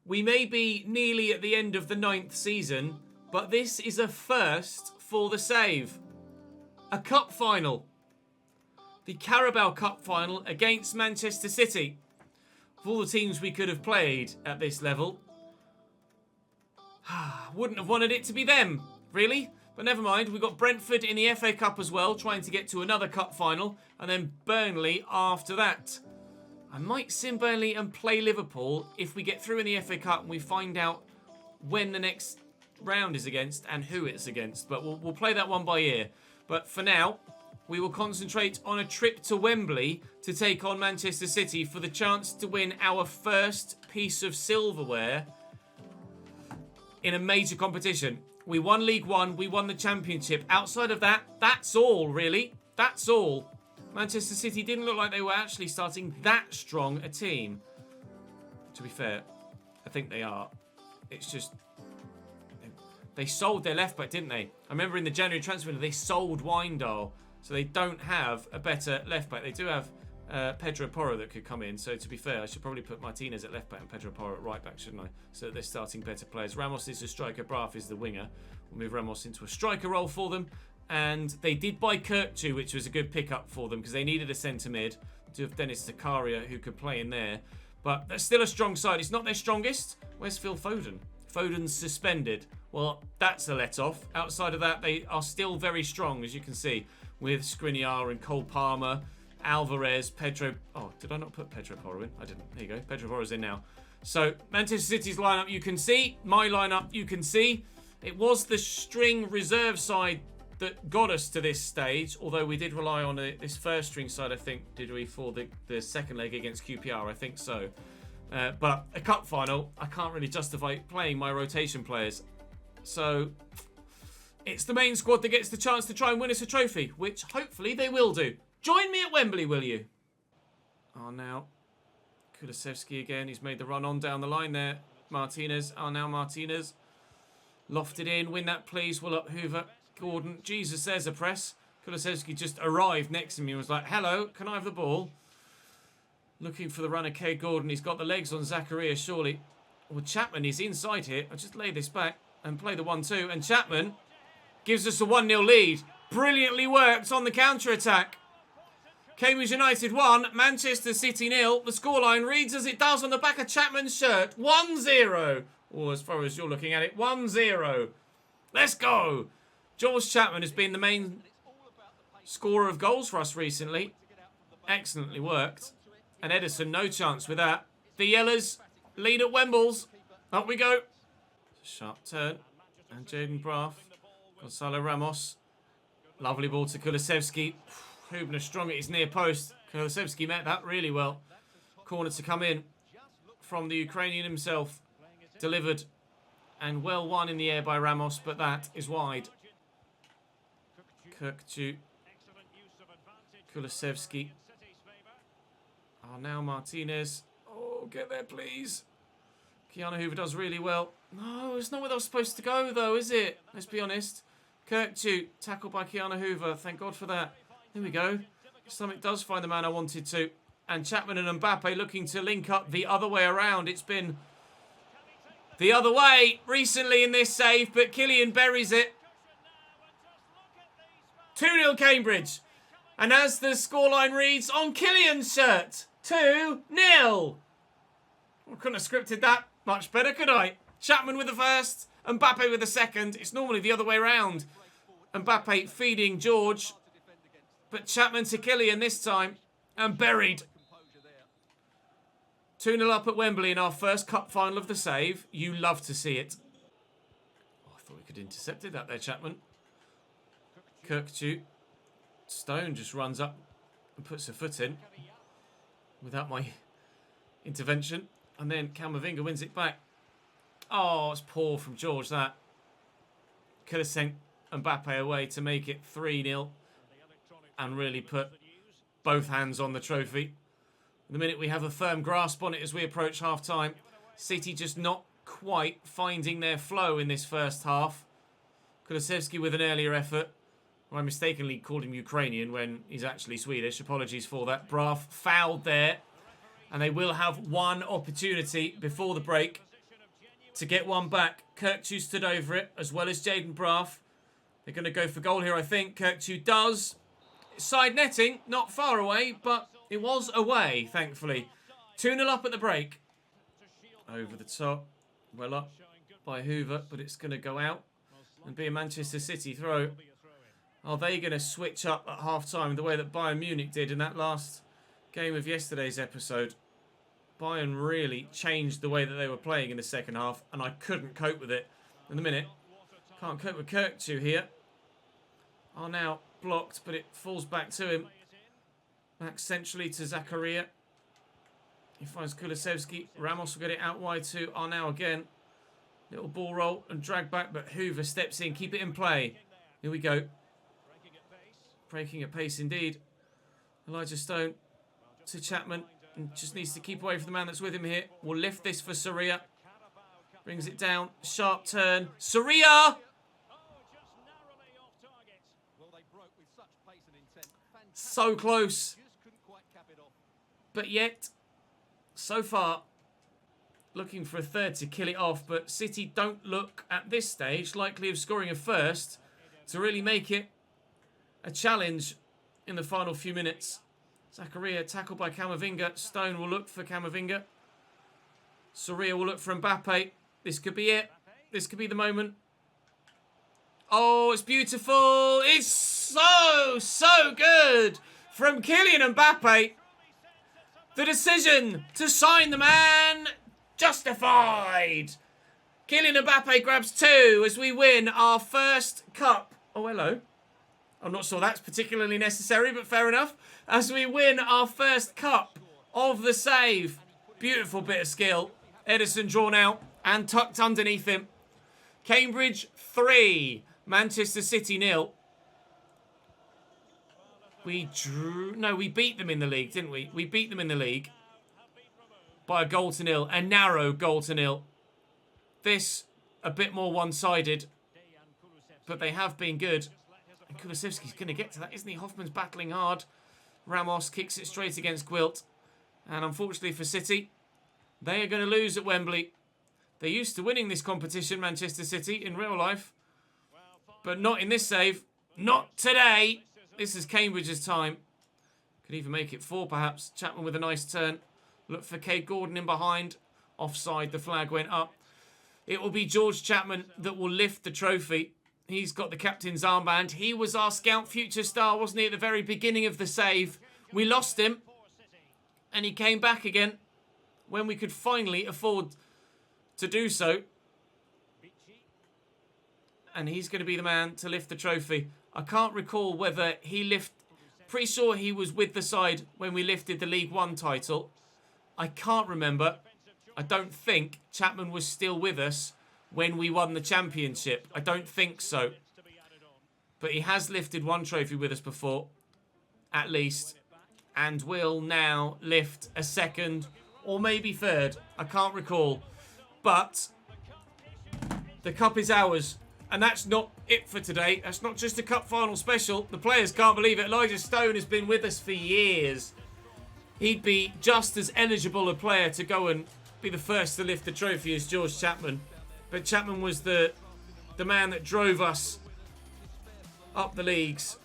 We may be nearly at the end of the 9th season, but this is a first for the save. A cup final. The Carabao Cup final against Manchester City. Of all the teams we could have played at this level, wouldn't have wanted it to be them, really. But never mind, we've got Brentford in the FA Cup as well, trying to get to another cup final, and then Burnley after that. I might sim Burnley and play Liverpool if we get through in the FA Cup and we find out when the next round is against and who it's against. But we'll play that one by ear. But for now, we will concentrate on a trip to Wembley to take on Manchester City for the chance to win our first piece of silverware in a major competition. We won League One, we won the Championship. Outside of that, that's all, really. That's all. Manchester City didn't look like they were actually starting that strong a team. To be fair, I think they are. It's just... They sold their left back, didn't they? I remember in the January transfer window, they sold Wijndal. So they don't have a better left back. They do have Pedro Porro that could come in. So to be fair, I should probably put Martinez at left back and Pedro Porro at right back, shouldn't I? So that they're starting better players. Ramos is the striker. Braff is the winger. We'll move Ramos into a striker role for them. And they did buy Kirkju, which was a good pickup for them because they needed a centre mid to have Dennis Zakaria who could play in there. But they're still a strong side. It's not their strongest. Where's Phil Foden? Foden's suspended. Well, that's a let-off. Outside of that, they are still very strong, as you can see, with Skriniar and Cole Palmer, Alvarez, Pedro... Oh, did I not put Pedro Porro in? I didn't. There you go. Pedro Porro's in now. So, Manchester City's lineup you can see. My lineup you can see. It was the string reserve side that got us to this stage, although we did rely on this first string side, I think, did we, for the second leg against QPR? I think so. But a cup final, I can't really justify playing my rotation players. So, it's the main squad that gets the chance to try and win us a trophy, which hopefully they will do. Join me at Wembley, will you? Oh, now, Kulusevski again. He's made the run on down the line there. Martinez. Oh, now Martinez. Lofted in. Win that, please. Will up Hoover. Gordon. Jesus, there's a press. Kulusevski just arrived next to me and was like, hello, can I have the ball? Looking for the runner, K. Gordon. He's got the legs on Zakaria, surely. Well, Chapman is inside here. I'll just lay this back and play the 1-2. And Chapman gives us a 1-0 lead. Brilliantly worked on the counter-attack. Cambridge United 1, Manchester City 0. The scoreline reads as it does on the back of Chapman's shirt. 1-0. Or as far as you're looking at it, 1-0. Let's go. George Chapman has been the main scorer of goals for us recently. Excellently worked. And Edison, no chance with that. The Yellers lead at Wembles. Up we go. Sharp turn. And Jaden Braff. Gonzalo Ramos. Lovely ball to Kulusevski. Hubner strong at his near post. Kulusevski met that really well. Corner to come in from the Ukrainian himself. Delivered and well won in the air by Ramos, but that is wide. Kirkju. Kulusevski. Oh, now Martinez. Oh, get there, please. Keanu Hoover does really well. No, it's not where that was supposed to go, though, is it? Let's be honest. Kirkju, tackled by Keanu Hoover. Thank God for that. There we go. Something does find the man I wanted to. And Chapman and Mbappe looking to link up the other way around. It's been the other way recently in this save, but Killian buries it. 2-0 Cambridge. And as the scoreline reads on Killian's shirt, 2-0. I couldn't have scripted that much better, could I? Chapman with the first, Mbappe with the second. It's normally the other way around. Mbappe feeding George. But Chapman to Killian this time. And buried. 2-0 up at Wembley in our first cup final of the save. You love to see it. Oh, I thought we could have intercepted that there, Chapman. Kirkju. Stone just runs up and puts a foot in. Without my intervention. And then Camavinga wins it back. Oh, it's poor from George, that. Could have sent Mbappe away to make it 3-0. And really put both hands on the trophy. The minute we have a firm grasp on it as we approach half-time. City just not quite finding their flow in this first half. Kulusevski with an earlier effort. I mistakenly called him Ukrainian when he's actually Swedish. Apologies for that. Braff fouled there. And they will have one opportunity before the break. to get one back. Kirkchu stood over it, as well as Jaden Braff. They're going to go for goal here, I think. Kirkchu does. Side netting, not far away, but it was away, thankfully. 2-0 up at the break. Over the top. Well up by Hoover, but it's going to go out and be a Manchester City throw. Are they going to switch up at half-time the way that Bayern Munich did in that last game of yesterday's episode? Bayern really changed the way that they were playing in the second half, and I couldn't cope with it. In a minute, can't cope with Kirkchu here. Are now blocked, but it falls back to him. Back centrally to Zakaria. He finds Kulusevski. Ramos will get it out wide to Arnau again. Little ball roll and drag back, but Hoover steps in. Keep it in play. Here we go. Breaking at pace indeed. Elijah Stone to Chapman. And just needs to keep away from the man that's with him here. We'll lift this for Soria. Brings it down. Sharp turn. Soria! So close. But yet, so far, looking for a third to kill it off. But City don't look, at this stage, likely of scoring a first to really make it a challenge in the final few minutes. Zakaria tackled by Camavinga. Stone will look for Camavinga. Soria will look for Mbappe. This could be it. This could be the moment. Oh, it's beautiful. It's so good from Kylian Mbappe. The decision to sign the man justified. Kylian Mbappe grabs 2 as we win our first cup. Oh, hello. I'm not sure that's particularly necessary, but fair enough. As we win our first cup of the save. Beautiful bit of skill. Edison drawn out and tucked underneath him. Cambridge 3. Manchester City 0. We beat them in the league, didn't we? We beat them in the league by a goal to 0. A narrow goal to 0. This, a bit more one-sided. But they have been good. And Kulusevski's going to get to that, isn't he? Hoffman's battling hard. Ramos kicks it straight against Gwilt. And unfortunately for City, they are going to lose at Wembley. They're used to winning this competition, Manchester City, in real life. But not in this save. Not today. This is Cambridge's time. Could even make it 4, perhaps. Chapman with a nice turn. Look for Cade Gordon in behind. Offside, the flag went up. It will be George Chapman that will lift the trophy. He's got the captain's armband. He was our scout future star, wasn't he, at the very beginning of the save? We lost him. And he came back again when we could finally afford to do so. And he's going to be the man to lift the trophy. I can't recall whether he pretty sure he was with the side when we lifted the League One title. I can't remember. I don't think Chapman was still with us when we won the championship. I don't think so. But he has lifted one trophy with us before, at least. And will now lift a second or maybe third. I can't recall. But the cup is ours. And that's not it for today. That's not just a cup final special. The players can't believe it. Elijah Stone has been with us for years. He'd be just as eligible a player to go and be the first to lift the trophy as George Chapman. But Chapman was the man that drove us up the leagues.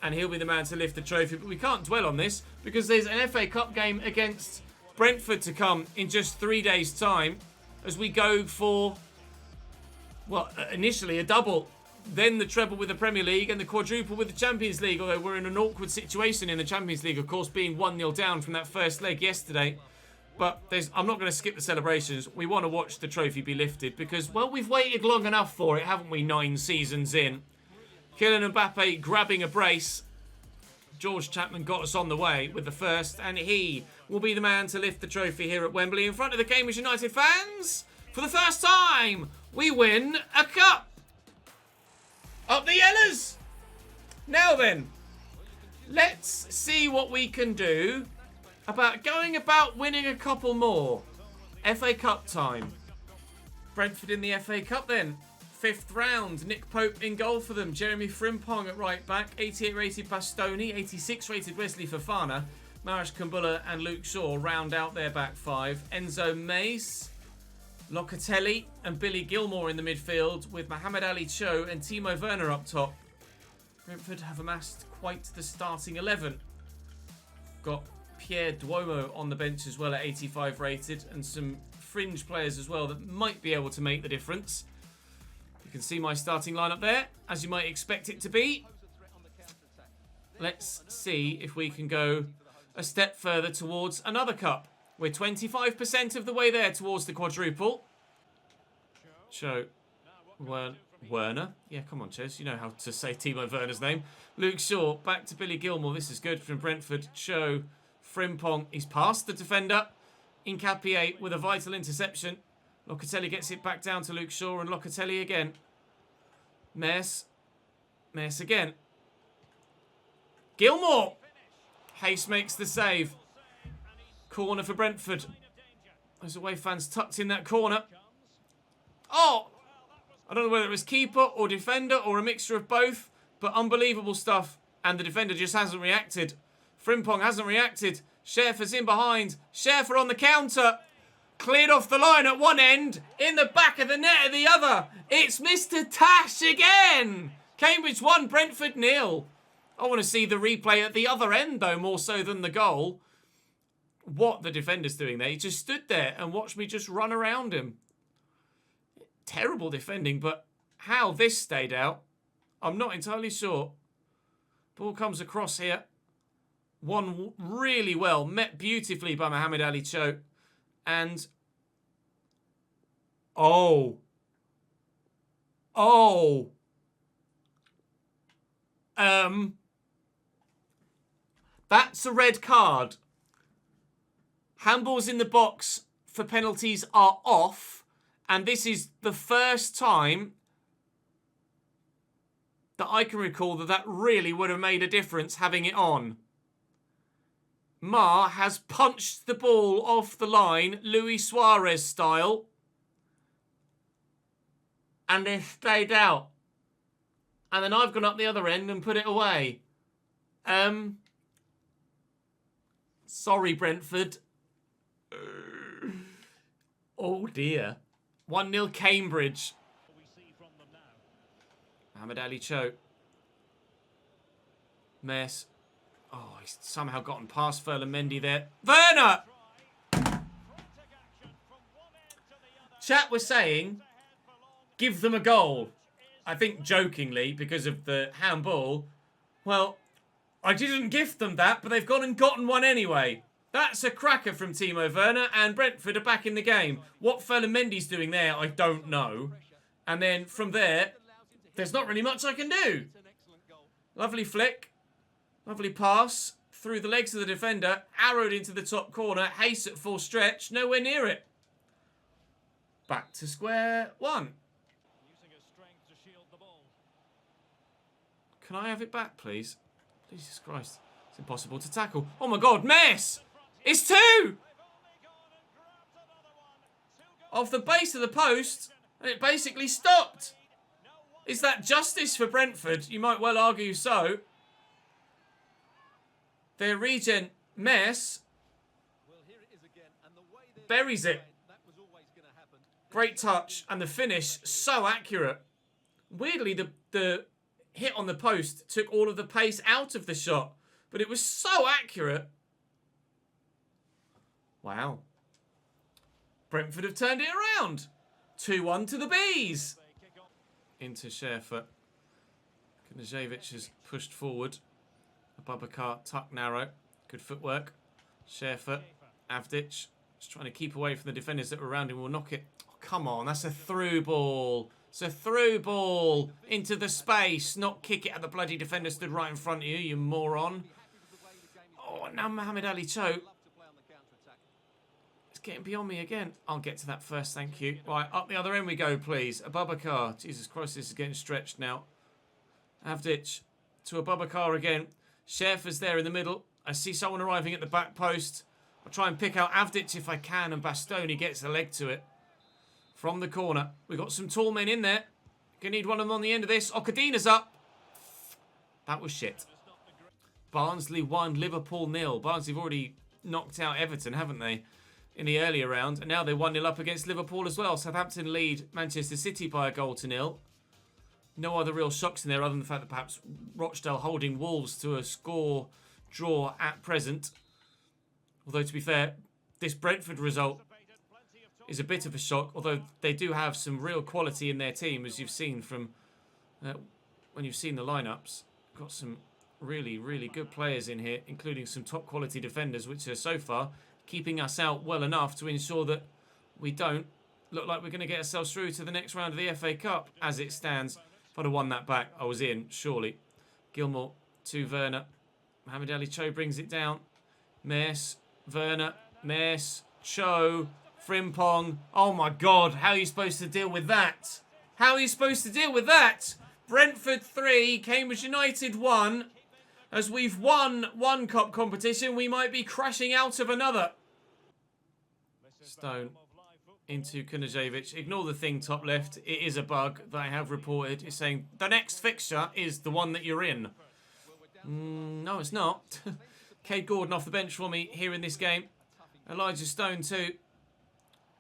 And he'll be the man to lift the trophy. But we can't dwell on this because there's an FA Cup game against Brentford to come in just 3 days' time. As we go for, well, initially a double. Then the treble with the Premier League and the quadruple with the Champions League. Although we're in an awkward situation in the Champions League, of course, being 1-0 down from that first leg yesterday. But I'm not going to skip the celebrations. We want to watch the trophy be lifted because, well, we've waited long enough for it, haven't we, 9 seasons in. Kylian Mbappe grabbing a brace. George Chapman got us on the way with the first, and he will be the man to lift the trophy here at Wembley in front of the Cambridge United fans. For the first time, we win a cup. Up the Yellers! Now then, let's see what we can do about going about winning a couple more. FA Cup time. Brentford in the FA Cup then. 5th round. Nick Pope in goal for them. Jeremy Frimpong at right back. 88 rated Bastoni. 86 rated Wesley Fofana. Marish Kumbula and Luke Shaw round out their back 5. Enzo Mace Locatelli and Billy Gilmore in the midfield with Mohamed Ali Cho and Timo Werner up top. Brentford have amassed quite the starting 11. Got Pierre Duomo on the bench as well at 85 rated, and some fringe players as well that might be able to make the difference. You can see my starting lineup there, as you might expect it to be. Let's see if we can go a step further towards another cup. We're 25% of the way there towards the quadruple. Cho, Werner. Yeah, come on, Ches. You know how to say Timo Werner's name. Luke Shaw, back to Billy Gilmore. This is good from Brentford. Cho, Frimpong. He's past the defender. Incapie with a vital interception. Locatelli gets it back down to Luke Shaw, and Locatelli again. Mess again. Gilmore. Hayes makes the save. Corner for Brentford. Those away fans tucked in that corner. Oh! I don't know whether it was keeper or defender or a mixture of both, but unbelievable stuff. And the defender just hasn't reacted. Frimpong hasn't reacted. Schaefer's in behind. Schaefer on the counter. Cleared off the line at one end. In the back of the net at the other. It's Mr. Tash again. Cambridge 1, Brentford 0. I want to see the replay at the other end, though, more so than the goal. What the defender's doing there. He just stood there and watched me just run around him. Terrible defending, but how this stayed out, I'm not entirely sure. Ball comes across here. Won really well. Met beautifully by Mohamed Ali Cho. And... Oh. That's a red card. Handballs in the box for penalties are off. And this is the first time that I can recall that really would have made a difference having it on. Ma has punched the ball off the line, Luis Suarez style. And it stayed out. And then I've gone up the other end and put it away. Sorry, Brentford. Oh, dear. 1-0 Cambridge. Mohamed Ali Cho. Mess. Oh, he's somehow gotten past Mendy there. Werner! Chat was saying, give them a goal. I think jokingly, because of the handball. Well, I didn't gift them that, but they've gone and gotten one anyway. That's a cracker from Timo Werner, and Brentford are back in the game. What Mendy's doing there, I don't know. And then from there, there's not really much I can do. Lovely flick. Lovely pass through the legs of the defender. Arrowed into the top corner. Hayes at full stretch. Nowhere near it. Back to square one. Can I have it back, please? Jesus Christ. It's impossible to tackle. Oh my God, Mess! It's two! Off the base of the post, and it basically stopped. Is that justice for Brentford? You might well argue so. Their regen, Mess, buries it. Great touch, and the finish, so accurate. Weirdly, the hit on the post took all of the pace out of the shot, but it was so accurate. Wow. Brentford have turned it around. 2-1 to the Bees. Into Schaefer. Knajevic has pushed forward. Abubakar tuck narrow. Good footwork. Schaefer. Avdic. Just trying to keep away from the defenders that were around him. Will knock it. Oh, come on. That's a through ball. It's a through ball into the space. Not kick it at the bloody defender stood right in front of you, you moron. Oh, now Mohamed Ali Cho. Getting beyond me again. I'll get to that first, thank you. Right, up the other end we go, please. Abubakar. Jesus Christ, this is getting stretched now. Avdic to Abubakar again. Schaefer's there in the middle. I see someone arriving at the back post. I'll try and pick out Avdic if I can, and Bastoni gets the leg to it. From the corner. We've got some tall men in there. Gonna need one of them on the end of this. Okadina's up. That was shit. Barnsley 1, Liverpool 0. Barnsley have already knocked out Everton, haven't they? in the earlier round. And now they're 1-0 up against Liverpool as well. Southampton lead Manchester City by 1-0. No other real shocks in there other than the fact that perhaps Rochdale holding Wolves to a score draw at present. Although, to be fair, this Brentford result is a bit of a shock. Although they do have some real quality in their team, as you've seen from when you've seen the lineups. Got some really, really good players in here, including some top quality defenders, which are so far keeping us out well enough to ensure that we don't look like we're going to get ourselves through to the next round of the FA Cup as it stands. If I'd have won that back, I was in, surely. Gilmore to Werner. Mohamed Ali Cho brings it down. Mess, Werner, Mess, Cho, Frimpong. Oh my God, how are you supposed to deal with that? How are you supposed to deal with that? Brentford 3, Cambridge United 1. As we've won one cup competition, we might be crashing out of another. Stone into Kunajevic. Ignore the thing top left. It is a bug that I have reported. It's saying the next fixture is the one that you're in. No, it's not. Cade Gordon off the bench for me here in this game. Elijah Stone too.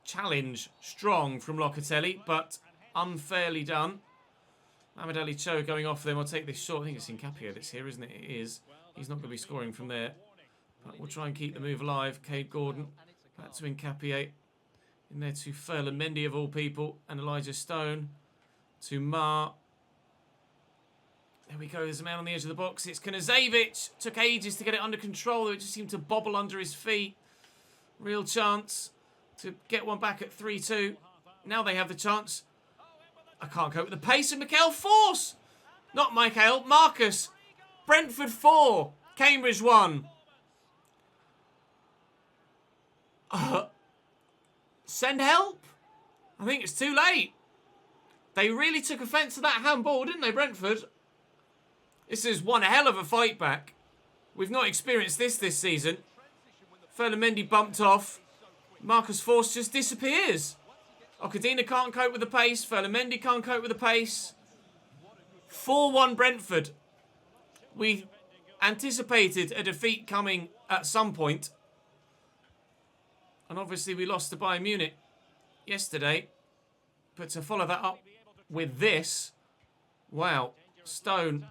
Challenge strong from Locatelli, but unfairly done. Mohamed Ali Cho going off them. I'll take this short. I think it's Incapio that's here, isn't it? It is. He's not going to be scoring from there. But we'll try and keep the move alive. Cade Gordon. Back to Incapio. In there to Ferland Mendy of all people. And Elijah Stone. To Mar. There we go. There's a man on the edge of the box. It's Kunazevic. Took ages to get it under control. It just seemed to bobble under his feet. Real chance to get one back at 3-2. Now they have the chance. I can't cope with the pace of Mikael Force. Not Mikael. Marcus. Brentford 4. Cambridge 1. Send help. I think it's too late. They really took offence to that handball, didn't they, Brentford? This is one hell of a fight back. We've not experienced this season. Ferland Mendy bumped off. Marcus Force just disappears. Okadina can't cope with the pace. Ferland Mendy can't cope with the pace. 4-1 Brentford. We anticipated a defeat coming at some point. And obviously we lost to Bayern Munich yesterday. But to follow that up with this, wow. Stone,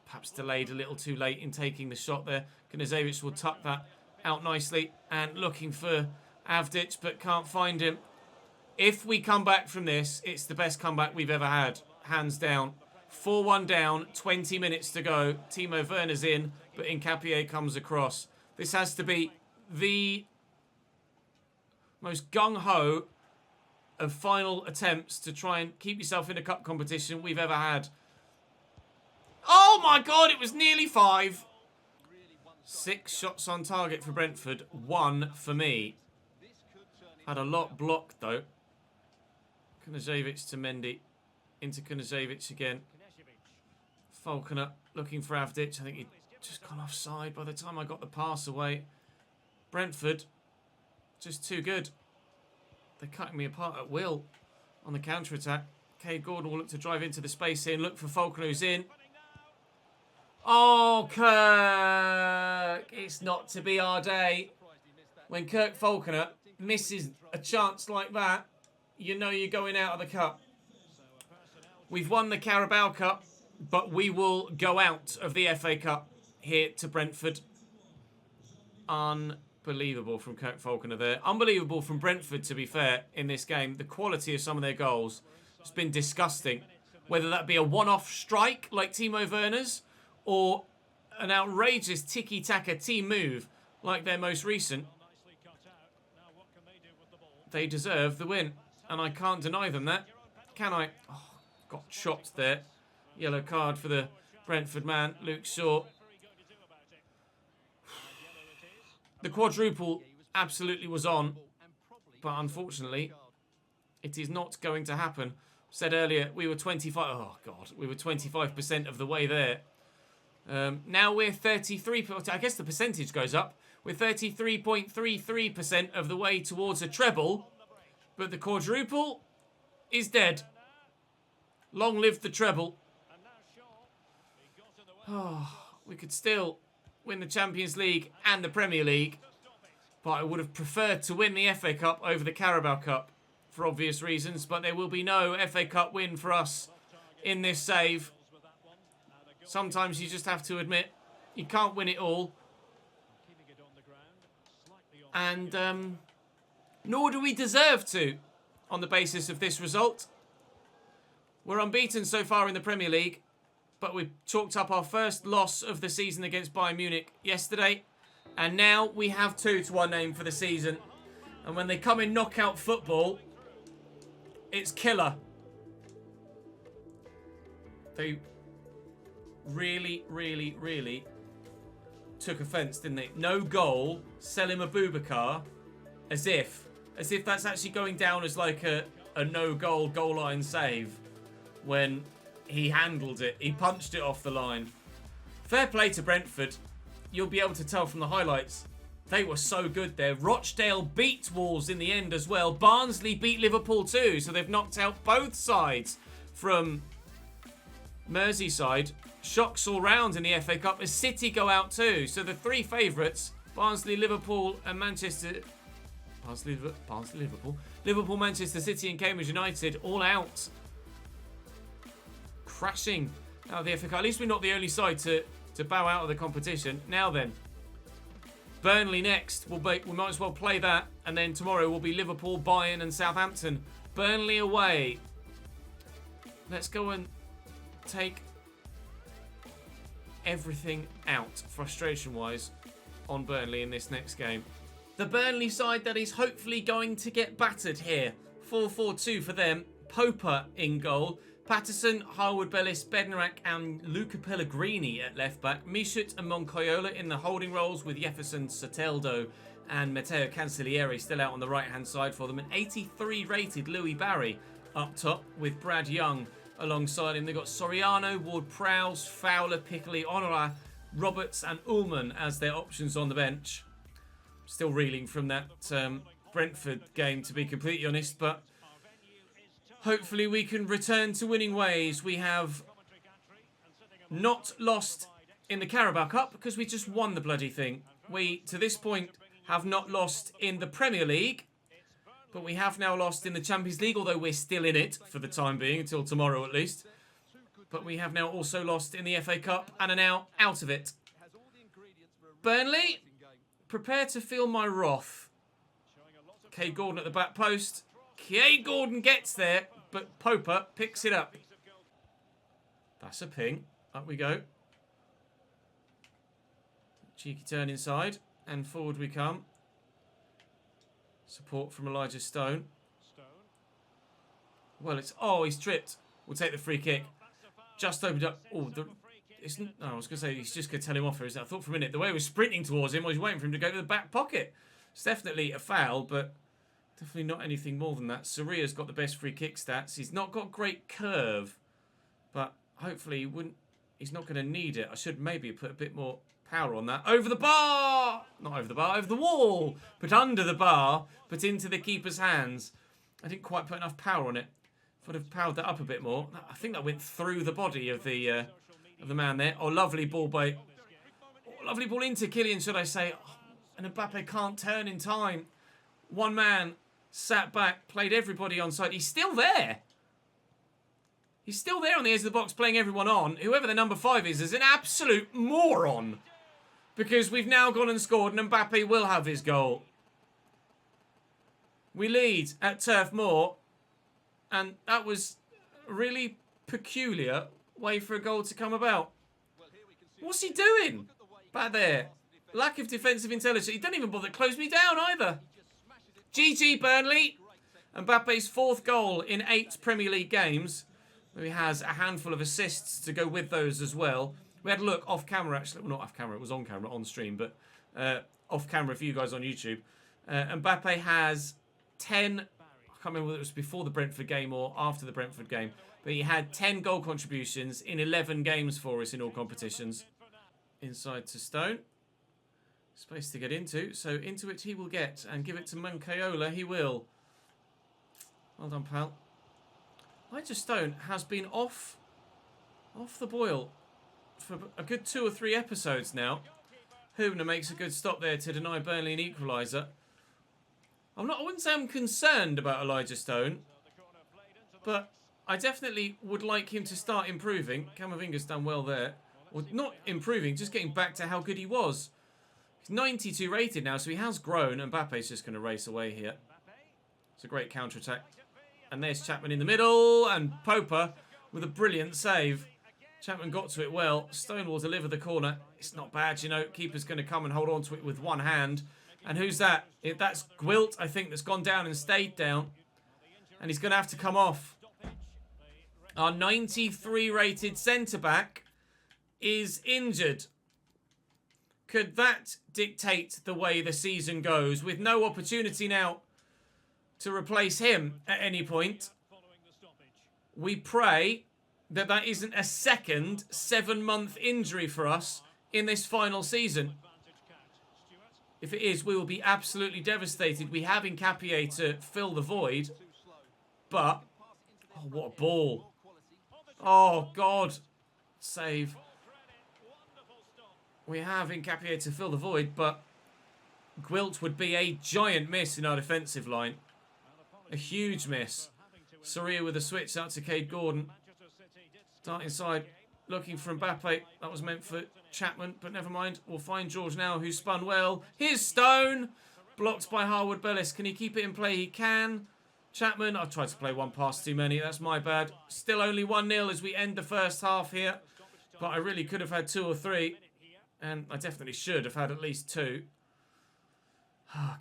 perhaps delayed a little too late in taking the shot there. Kunazevic will tuck that out nicely. And looking for Avdic, but can't find him. If we come back from this, it's the best comeback we've ever had. Hands down. 4-1 down, 20 minutes to go. Timo Werner's in, but Incapie comes across. This has to be the most gung-ho of final attempts to try and keep yourself in a cup competition we've ever had. Oh my God, it was nearly 5. 6 shots on target for Brentford, 1 for me. Had a lot blocked though. Kunazevic to Mendy. Into Kunazevic again. Falconer looking for Avdic. I think he'd just gone offside by the time I got the pass away. Brentford, just too good. They're cutting me apart at will on the counter-attack. Cade Gordon will look to drive into the space here and look for Falconer, who's in. Oh, Kirk! It's not to be our day. When Kirk Falconer misses a chance like that, you know you're going out of the cup. We've won the Carabao Cup, but we will go out of the FA Cup here to Brentford. Unbelievable from Kirk Falconer there. Unbelievable from Brentford, to be fair, in this game. The quality of some of their goals has been disgusting. Whether that be a one-off strike like Timo Werner's or an outrageous tiki-taka team move like their most recent. They deserve the win, and I can't deny them that. Can I? Oh, got chopped there. Yellow card for the Brentford man, Luke Shaw. The quadruple absolutely was on, but unfortunately, it is not going to happen. Said earlier, we were 25. Oh God, we were 25% of the way there. Now we're 33. I guess the percentage goes up. We're 33.33% of the way towards a treble, but the quadruple is dead. Long live the treble. Oh, we could still win the Champions League and the Premier League, But I would have preferred to win the FA Cup over the Carabao Cup for obvious reasons. But there will be no FA Cup win for us in this save. Sometimes you just have to admit you can't win it all. And nor do we deserve to on the basis of this result. We're unbeaten so far in the Premier League, but we chalked up our first loss of the season against Bayern Munich yesterday. And now we have 2 to our name for the season. And when they come in knockout football, it's killer. They really, really, really took offence, didn't they? No goal, Selim Abubakar, as if that's actually going down as like a no goal line save when he handled it. He punched it off the line. Fair play to Brentford. You'll be able to tell from the highlights. They were so good there. Rochdale beat Wolves in the end as well. Barnsley beat Liverpool too, so they've knocked out both sides from Merseyside. Shocks all round in the FA Cup as City go out too. So the 3 favourites, Barnsley, Liverpool and Manchester... Barnsley, Liverpool. Liverpool, Manchester City and Cambridge United all out. Crashing out of the FA Cup. At least we're not the only side to bow out of the competition. Now then, Burnley next. We might as well play that. And then tomorrow will be Liverpool, Bayern and Southampton. Burnley away. Let's go and take everything out, frustration-wise, on Burnley in this next game. The Burnley side that is hopefully going to get battered here. 4-4-2 for them. Popa in goal. Patterson, Harwood Bellis, Bednarak and Luca Pellegrini at left-back. Michut and Moncayola in the holding roles with Jefferson, Soteldo and Matteo Cancellieri still out on the right-hand side for them. An 83-rated Louis Barry up top with Brad Young alongside him. They've got Soriano, Ward-Prowse, Fowler, Piccoli, Honora, Roberts and Ullman as their options on the bench. Still reeling from that Brentford game, to be completely honest, but hopefully we can return to winning ways. We have not lost in the Carabao Cup because we just won the bloody thing. We, to this point, have not lost in the Premier League, but we have now lost in the Champions League, although we're still in it for the time being, until tomorrow at least. But we have now also lost in the FA Cup and are now out of it. Burnley, prepare to feel my wrath. Kay Gordon at the back post. Kay Gordon gets there, but Popa picks it up. That's a ping. Up we go. Cheeky turn inside. And forward we come. Support from Elijah Stone. Well, it's... Oh, he's tripped. We'll take the free kick. Just opened up... Oh, no, I was going to say he's just going to tell him off. I thought for a minute the way he was sprinting towards him, I was waiting for him to go to the back pocket. It's definitely a foul, but definitely not anything more than that. Soria's got the best free kick stats. He's not got great curve, but hopefully he's not going to need it. I should maybe put a bit more power on that. Over the bar! Not over the bar, over the wall. But under the bar, but into the keeper's hands. I didn't quite put enough power on it. If I'd have powered that up a bit more, I think that went through the body of the man there. Oh, lovely ball by... Oh, lovely ball into Kylian, should I say. Oh, and Mbappe can't turn in time. One man sat back, played everybody on side. He's still there. He's still there on the edge of the box, playing everyone on. Whoever the number 5 is an absolute moron. Because we've now gone and scored, and Mbappe will have his goal. We lead at Turf Moor. And that was a really peculiar way for a goal to come about. What's he doing back there? Lack of defensive intelligence. He doesn't even bother to close me down either. GG Burnley. Mbappe's 4th goal in 8 Premier League games. He has a handful of assists to go with those as well. We had a look off camera, actually. Well, not off camera. It was on camera, on stream. But off camera for you guys on YouTube. Mbappe has 10... I can't remember whether it was before the Brentford game or after the Brentford game. But he had 10 goal contributions in 11 games for us in all competitions. Inside to Stone. Space to get into. So into it he will get. And give it to Moncayola. He will. Well done, pal. Elijah Stone has been off the boil for a good 2 or 3 episodes now. Hubner makes a good stop there to deny Burnley an equaliser. I wouldn't say I'm concerned about Elijah Stone, but I definitely would like him to start improving. Camavinga's done well there. Well, not improving, just getting back to how good he was. He's 92 rated now, so he has grown. And Mbappe's just going to race away here. It's a great counter-attack. And there's Chapman in the middle, and Popa with a brilliant save. Chapman got to it well. Stone will deliver the corner. It's not bad, you know. Keeper's going to come and hold on to it with one hand. And who's that? That's Gwilt, I think, that's gone down and stayed down. And he's going to have to come off. Our 93 rated centre-back is injured. Could that dictate the way the season goes? With no opportunity now to replace him at any point. We pray that that isn't a second 7-month injury for us in this final season. If it is, we will be absolutely devastated. We have Nkapie to fill the void. But, oh, what a ball. Oh, God. Save. We have Nkapie to fill the void, but Gwilt would be a giant miss in our defensive line. A huge miss. Soria with a switch out to Cade Gordon. Dart inside, looking for Mbappe. That was meant for Chapman, but never mind. We'll find George now, who spun well. Here's Stone. Blocked by Harwood-Bellis. Can he keep it in play? He can. Chapman, I've tried to play one pass too many. That's my bad. Still only 1-0 as we end the first half here. But I really could have had 2 or 3. And I definitely should have had at least 2.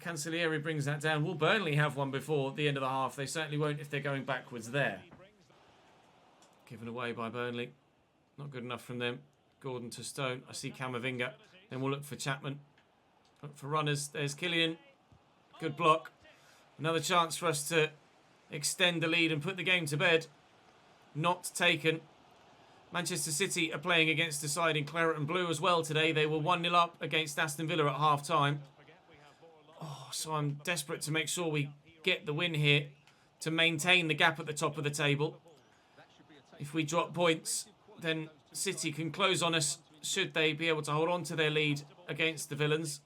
Cancellieri brings that down. Will Burnley have one before the end of the half? They certainly won't if they're going backwards there. Given away by Burnley. Not good enough from them. Gordon to Stone. I see Camavinga. Then we'll look for Chapman. Look for runners. There's Killian. Good block. Another chance for us to extend the lead and put the game to bed. Not taken. Manchester City are playing against the side in claret and blue as well today. They were 1-0 up against Aston Villa at half-time. Oh, so I'm desperate to make sure we get the win here to maintain the gap at the top of the table. If we drop points, then City can close on us should they be able to hold on to their lead against the Villains.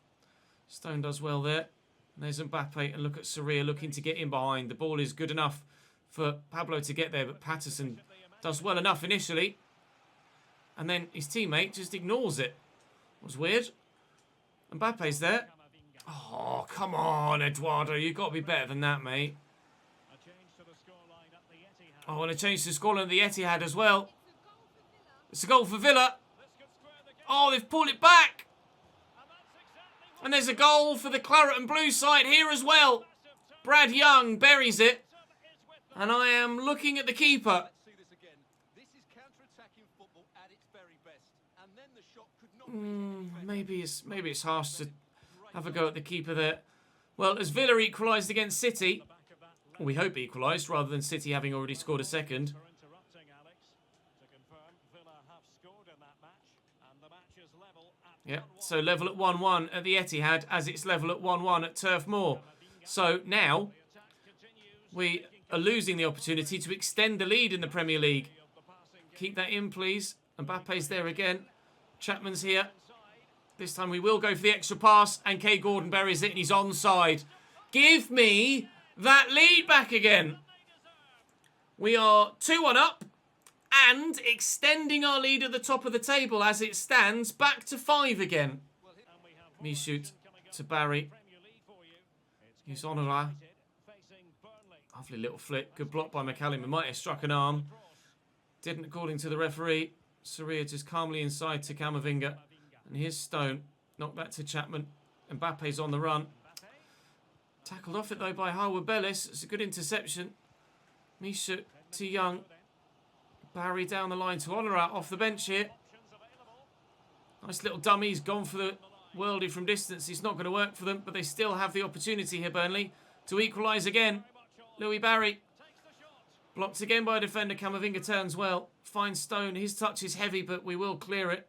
Stone does well there. And there's Mbappe, and look at Soria looking to get in behind. The ball is good enough for Pablo to get there, but Patterson does well enough initially. And then his teammate just ignores it. That was weird. Mbappe's there. Oh, come on, Eduardo. You've got to be better than that, mate. Oh, and a change to scoreline at the Etihad as well. It's a goal for Villa. Oh, they've pulled it back. And there's a goal for the claret and blue side here as well. Brad Young buries it. And I am looking at the keeper. Maybe it's harsh to have a go at the keeper there. Well, as Villa equalised against City, we hope equalised rather than City having already scored a second. Yeah, so level at 1-1 at the Etihad as it's level at 1-1 at Turf Moor. So now we are losing the opportunity to extend the lead in the Premier League. Keep that in, please. Mbappe's there again. Chapman's here. This time we will go for the extra pass, and Kay Gordon buries it, and he's onside. Give me that lead back again. We are 2-1 up and extending our lead at the top of the table as it stands back to 5 again. Michoud to Barry. He's Honora. Lovely little flick. Good block by McCallum. He might have struck an arm. Didn't according to the referee. Soria just calmly inside to Camavinga. And here's Stone. Knock that to Chapman. Mbappe's on the run. Tackled off it though by Harwood-Bellis. It's a good interception. Misha to Young. Barry down the line to Honorat off the bench here. Nice little dummy. He's gone for the worldie from distance. It's not going to work for them, but they still have the opportunity here, Burnley, to equalise again. Louis Barry. Blocked again by a defender. Camavinga turns well. Finds Stone. His touch is heavy, but we will clear it.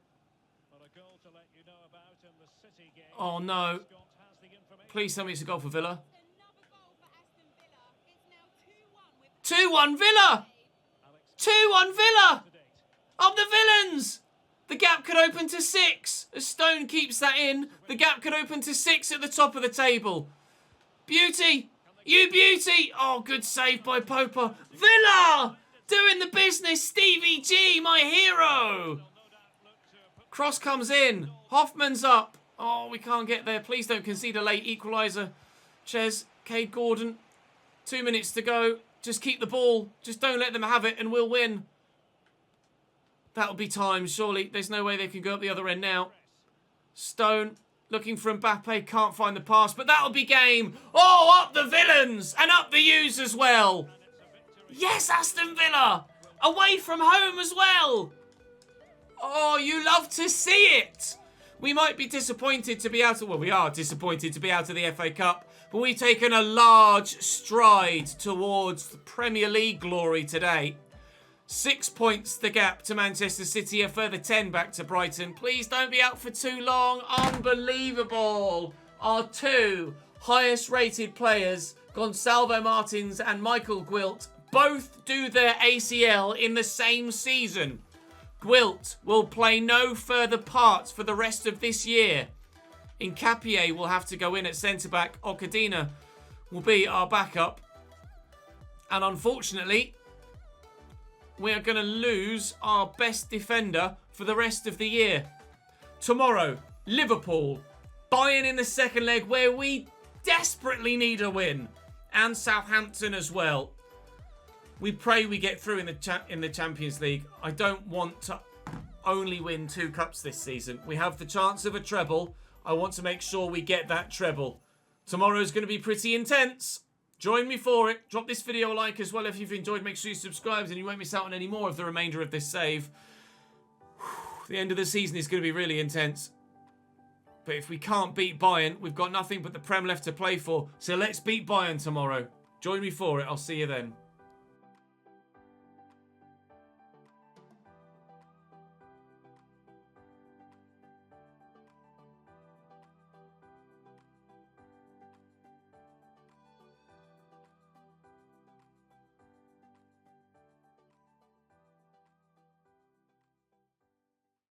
Oh, no. Please tell me it's a goal for Villa. 2-1 Villa! 2-1 Villa! Up the Villains! The gap could open to 6. As Stone keeps that in, the gap could open to 6 at the top of the table. Beauty! You beauty! Oh, good save by Popa. Villa! Doing the business. Stevie G, my hero. Cross comes in. Hoffman's up. Oh, we can't get there. Please don't concede a late equaliser. Ches, Cade Gordon. 2 minutes to go. Just keep the ball. Just don't let them have it and we'll win. That'll be time, surely. There's no way they can go up the other end now. Stone looking for Mbappe. Can't find the pass, but that'll be game. Oh, up the villains and up the U's as well. Yes, Aston Villa. Away from home as well. Oh, you love to see it. We might be disappointed to be out of... Well, we are disappointed to be out of the FA Cup. But we've taken a large stride towards the Premier League glory today. 6 points the gap to Manchester City. A further 10 back to Brighton. Please don't be out for too long. Unbelievable. Our 2 highest rated players, Gonçalo Martins and Michael Gwilt, both do their ACL in the same season. Gwilt will play no further parts for the rest of this year. Nkapie will have to go in at centre-back. Okadina will be our backup. And unfortunately, we are going to lose our best defender for the rest of the year. Tomorrow, Liverpool. Bayern in the second leg where we desperately need a win. And Southampton as well. We pray we get through in the Champions League. I don't want to only win 2 cups this season. We have the chance of a treble. I want to make sure we get that treble. Tomorrow's going to be pretty intense. Join me for it. Drop this video a like as well if you've enjoyed. Make sure you subscribe and you won't miss out on any more of the remainder of this save. The end of the season is going to be really intense. But if we can't beat Bayern, we've got nothing but the Prem left to play for. So let's beat Bayern tomorrow. Join me for it. I'll see you then.